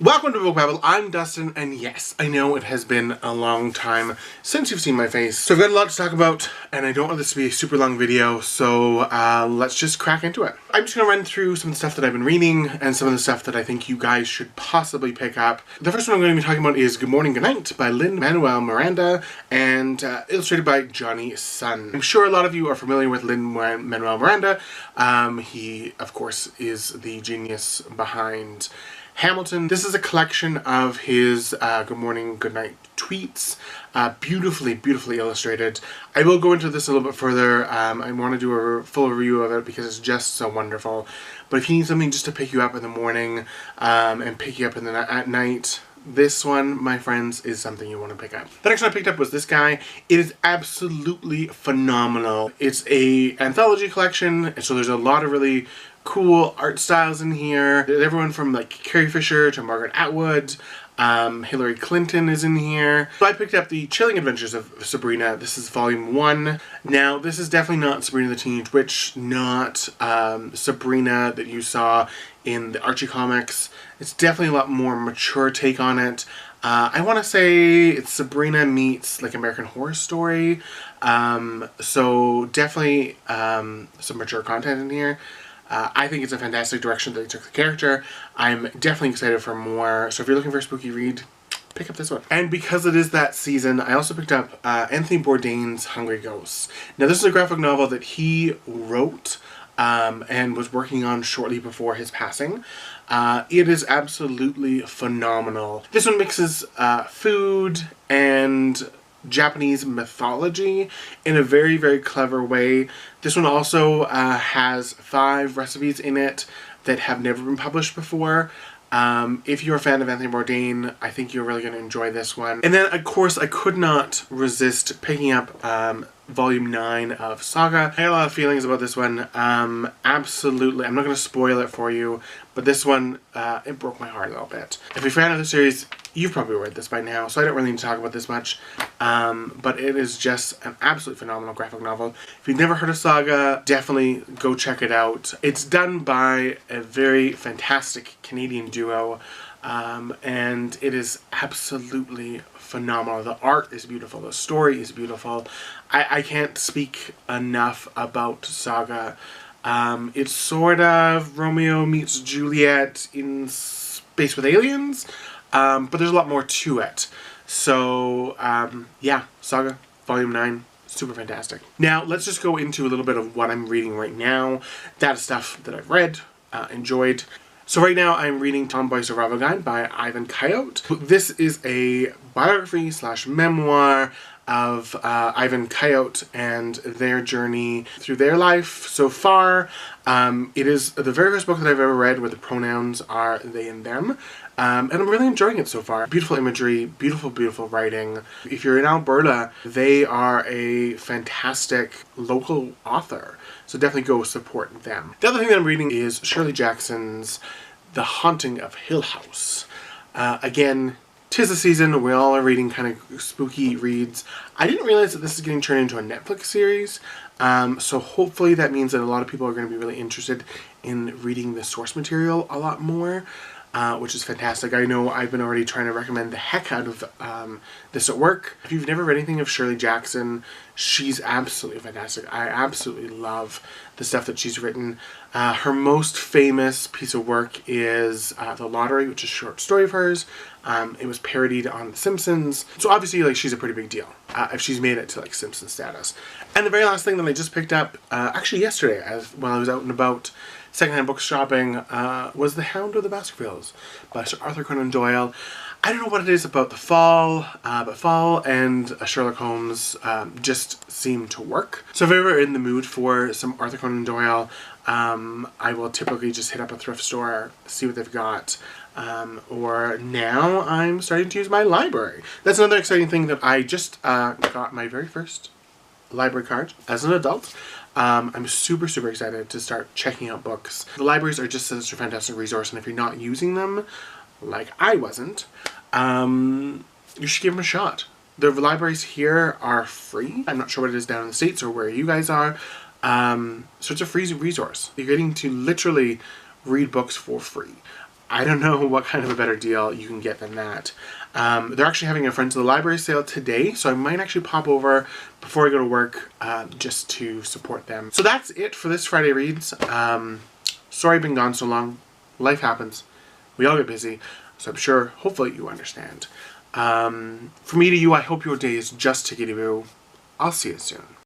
Welcome to Book Babble. I'm Dustin, and yes, I know it has been a long time since you've seen my face, so I've got a lot to talk about, and I don't want this to be a super long video, so let's just crack into it. I'm just going to run through some of the stuff that I've been reading, and some of the stuff that I think you guys should possibly pick up. The first one I'm going to be talking about is Gmorning, Gnight by Lin-Manuel Miranda, and illustrated by Johnny Sun. I'm sure a lot of you are familiar with Lin-Manuel Miranda. He, of course, is the genius behind Hamilton. This is a collection of his Good Morning, Good Night tweets. Beautifully illustrated. I will go into this a little bit further. I want to do a full review of it because it's just so wonderful. But if you need something just to pick you up in the morning and pick you up at night, this one, my friends, is something you want to pick up. The next one I picked up was this guy. It is absolutely phenomenal. It's a anthology collection, so there's a lot of really cool art styles in here. Everyone from like Carrie Fisher to Margaret Atwood. Hillary Clinton is in here. So I picked up The Chilling Adventures of Sabrina. This is volume 1. Now, this is definitely not Sabrina the Teenage Witch, not Sabrina that you saw in the Archie comics. It's definitely a lot more mature take on it. I want to say it's Sabrina meets like American Horror Story. So definitely some mature content in here. I think it's a fantastic direction that they took the character. I'm definitely excited for more. So if you're looking for a spooky read, pick up this one. And because it is that season, I also picked up Anthony Bourdain's Hungry Ghosts. Now this is a graphic novel that he wrote and was working on shortly before his passing. It is absolutely phenomenal. This one mixes food and Japanese mythology in a very clever way. This one also has 5 recipes in it that have never been published before. If you're a fan of Anthony Bourdain, I think you're really going to enjoy this one. And then, of course, I could not resist picking up volume 9 of Saga. I had a lot of feelings about this one. Absolutely. I'm not going to spoil it for you, but this one, it broke my heart a little bit. If you're a fan of the series, you've probably read this by now, so I don't really need to talk about this much. But it is just an absolutely phenomenal graphic novel. If you've never heard of Saga, definitely go check it out. It's done by a very fantastic Canadian duo, and it is absolutely phenomenal. The art is beautiful. The story is beautiful. I can't speak enough about Saga. It's sort of Romeo meets Juliet in space with aliens, but there's a lot more to it. So, yeah, Saga, Volume 9, super fantastic. Now, let's just go into a little bit of what I'm reading right now. That is stuff that I've read, enjoyed. So right now I'm reading Tomboy Survival Guide by Ivan Coyote. This is a biography / memoir of Ivan Coyote and their journey through their life so far. It is the very first book that I've ever read where the pronouns are they and them. And I'm really enjoying it so far. Beautiful imagery, beautiful writing. If you're in Alberta, they are a fantastic local author. So definitely go support them. The other thing that I'm reading is Shirley Jackson's The Haunting of Hill House. Again, 'tis the season. We all are reading kind of spooky reads. I didn't realize that this is getting turned into a Netflix series. So hopefully that means that a lot of people are going to be really interested in reading the source material a lot more. Which is fantastic. I know I've been already trying to recommend the heck out of this at work. If you've never read anything of Shirley Jackson, she's absolutely fantastic. I absolutely love the stuff that she's written. Her most famous piece of work is The Lottery, which is a short story of hers. It was parodied on The Simpsons. So obviously, like, she's a pretty big deal if she's made it to like Simpson status. And the very last thing that I just picked up, actually yesterday, while I was out and about secondhand book shopping, was The Hound of the Baskervilles by Sir Arthur Conan Doyle. I don't know what it is about the fall, but fall and Sherlock Holmes just seem to work. So if you're ever in the mood for some Arthur Conan Doyle, I will typically just hit up a thrift store, see what they've got. Or now I'm starting to use my library. That's another exciting thing that I just got my very first library card as an adult. I'm super excited to start checking out books. The libraries are just such a fantastic resource, and if you're not using them, like I wasn't, you should give them a shot. The libraries here are free. I'm not sure what it is down in the States or where you guys are. So it's a free resource. You're getting to literally read books for free. I don't know what kind of a better deal you can get than that. They're actually having a Friends of the Library sale today, so I might actually pop over before I go to work just to support them. So that's it for this Friday Reads. Sorry I've been gone so long. Life happens. We all get busy, so I'm sure, hopefully you understand. From me to you, I hope your day is just tickety-boo. I'll see you soon.